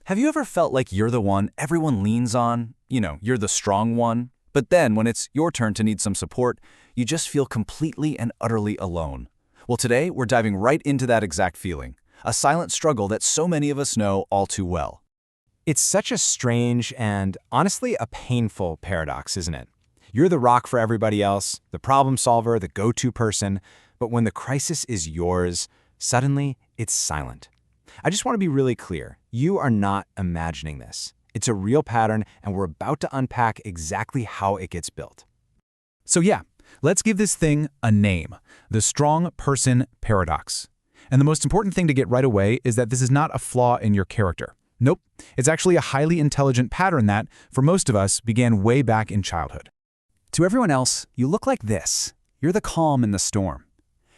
Have you ever felt like you're the one everyone leans on? You're the strong one. But then, when it's your turn to need some support, you just feel completely and utterly alone. Well, today, we're diving right into that exact feeling, a silent struggle that so many of us know all too well. It's such a strange and, honestly, a painful paradox, isn't it? You're the rock for everybody else, the problem solver, the go-to person, but when the crisis is yours, suddenly it's silent. I just want to be really clear. You are not imagining this. It's a real pattern, and we're about to unpack exactly how it gets built. So yeah, let's give this thing a name, the strong person paradox. And the most important thing to get right away is that this is not a flaw in your character. Nope, it's actually a highly intelligent pattern that, for most of us, began way back in childhood. To everyone else, you look like this. You're the calm in the storm.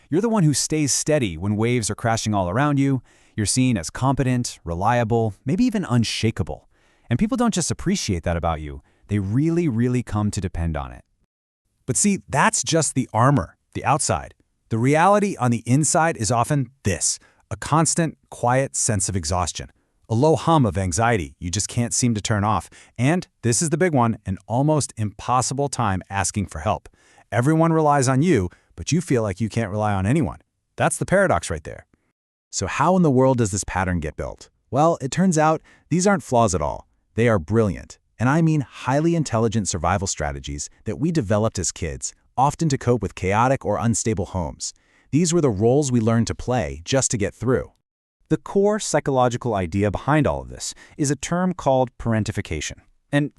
You're the one who stays steady when waves are crashing all around you. You're seen as competent, reliable, maybe even unshakable. And people don't just appreciate that about you, they really, really come to depend on it. But see, that's just the armor, the outside. The reality on the inside is often this, a constant, quiet sense of exhaustion. A low hum of anxiety you just can't seem to turn off. And, this is the big one, an almost impossible time asking for help. Everyone relies on you, but you feel like you can't rely on anyone. That's the paradox right there. So how in the world does this pattern get built? Well, it turns out these aren't flaws at all. They are brilliant, and I mean highly intelligent survival strategies that we developed as kids, often to cope with chaotic or unstable homes. These were the roles we learned to play just to get through. The core psychological idea behind all of this is a term called parentification. And,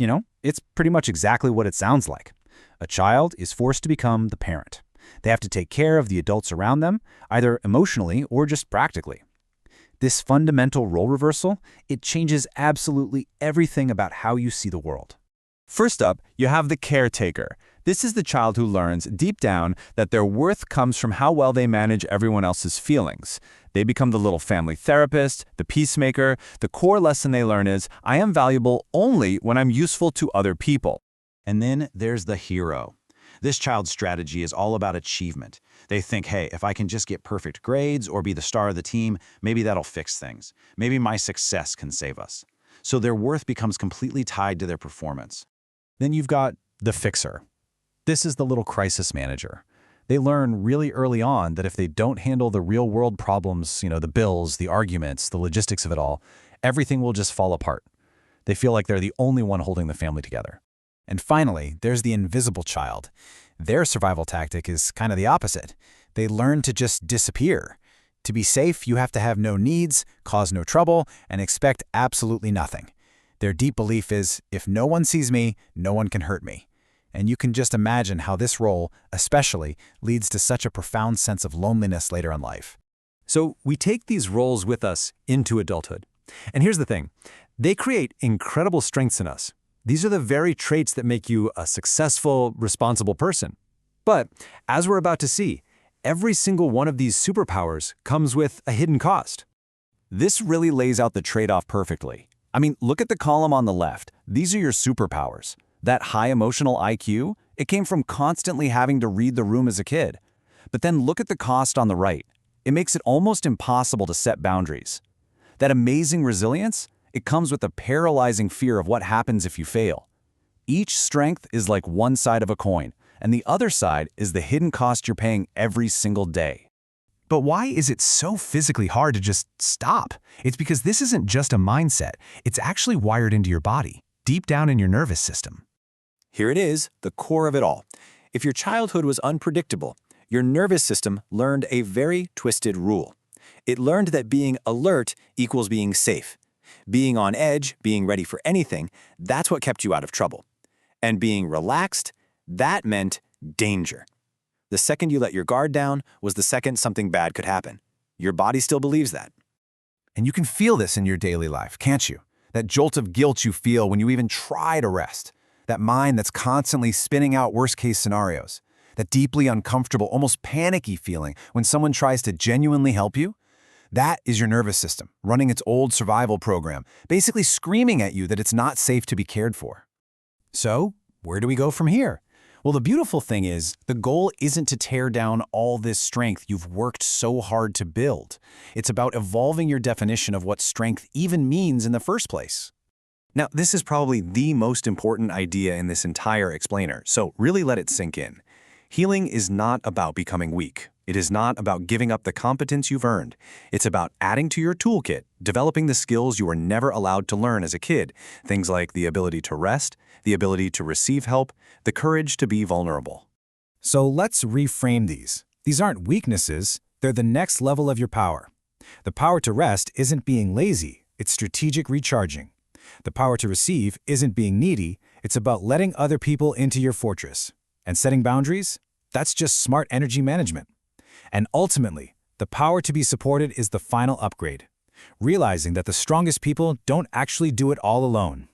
it's pretty much exactly what it sounds like. A child is forced to become the parent. They have to take care of the adults around them, either emotionally or just practically. This fundamental role reversal, it changes absolutely everything about how you see the world. First up, you have the caretaker. This is the child who learns deep down that their worth comes from how well they manage everyone else's feelings. They become the little family therapist, the peacemaker. The core lesson they learn is, I am valuable only when I'm useful to other people. And then there's the hero. This child's strategy is all about achievement. They think, hey, if I can just get perfect grades or be the star of the team, maybe that'll fix things. Maybe my success can save us. So their worth becomes completely tied to their performance. Then you've got the fixer. This is the little crisis manager. They learn really early on that if they don't handle the real-world problems, the bills, the arguments, the logistics of it all, everything will just fall apart. They feel like they're the only one holding the family together. And finally, there's the invisible child. Their survival tactic is kind of the opposite. They learn to just disappear. To be safe, you have to have no needs, cause no trouble, and expect absolutely nothing. Their deep belief is, if no one sees me, no one can hurt me. And you can just imagine how this role, especially, leads to such a profound sense of loneliness later in life. So we take these roles with us into adulthood. And here's the thing. They create incredible strengths in us. These are the very traits that make you a successful, responsible person. But, as we're about to see, every single one of these superpowers comes with a hidden cost. This really lays out the trade-off perfectly. I mean, look at the column on the left. These are your superpowers. That high emotional IQ, it came from constantly having to read the room as a kid. But then look at the cost on the right. It makes it almost impossible to set boundaries. That amazing resilience, it comes with a paralyzing fear of what happens if you fail. Each strength is like one side of a coin, and the other side is the hidden cost you're paying every single day. But why is it so physically hard to just stop? It's because this isn't just a mindset. It's actually wired into your body, deep down in your nervous system. Here it is, the core of it all. If your childhood was unpredictable, your nervous system learned a very twisted rule. It learned that being alert equals being safe. Being on edge, being ready for anything, that's what kept you out of trouble. And being relaxed, that meant danger. The second you let your guard down was the second something bad could happen. Your body still believes that. And you can feel this in your daily life, can't you? That jolt of guilt you feel when you even try to rest. That mind that's constantly spinning out worst-case scenarios. That deeply uncomfortable, almost panicky feeling when someone tries to genuinely help you. That is your nervous system, running its old survival program, basically screaming at you that it's not safe to be cared for. So, where do we go from here? Well, the beautiful thing is, the goal isn't to tear down all this strength you've worked so hard to build. It's about evolving your definition of what strength even means in the first place. Now, this is probably the most important idea in this entire explainer, so really let it sink in. Healing is not about becoming weak. It is not about giving up the competence you've earned. It's about adding to your toolkit, developing the skills you were never allowed to learn as a kid, things like the ability to rest, the ability to receive help, the courage to be vulnerable. So let's reframe these. These aren't weaknesses, they're the next level of your power. The power to rest isn't being lazy, it's strategic recharging. The power to receive isn't being needy, it's about letting other people into your fortress. And setting boundaries? That's just smart energy management. And ultimately, the power to be supported is the final upgrade, realizing that the strongest people don't actually do it all alone.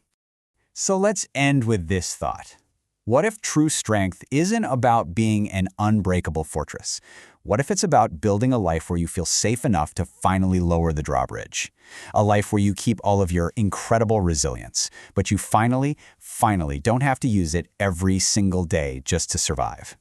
So let's end with this thought. What if true strength isn't about being an unbreakable fortress? What if it's about building a life where you feel safe enough to finally lower the drawbridge? A life where you keep all of your incredible resilience, but you finally don't have to use it every single day just to survive.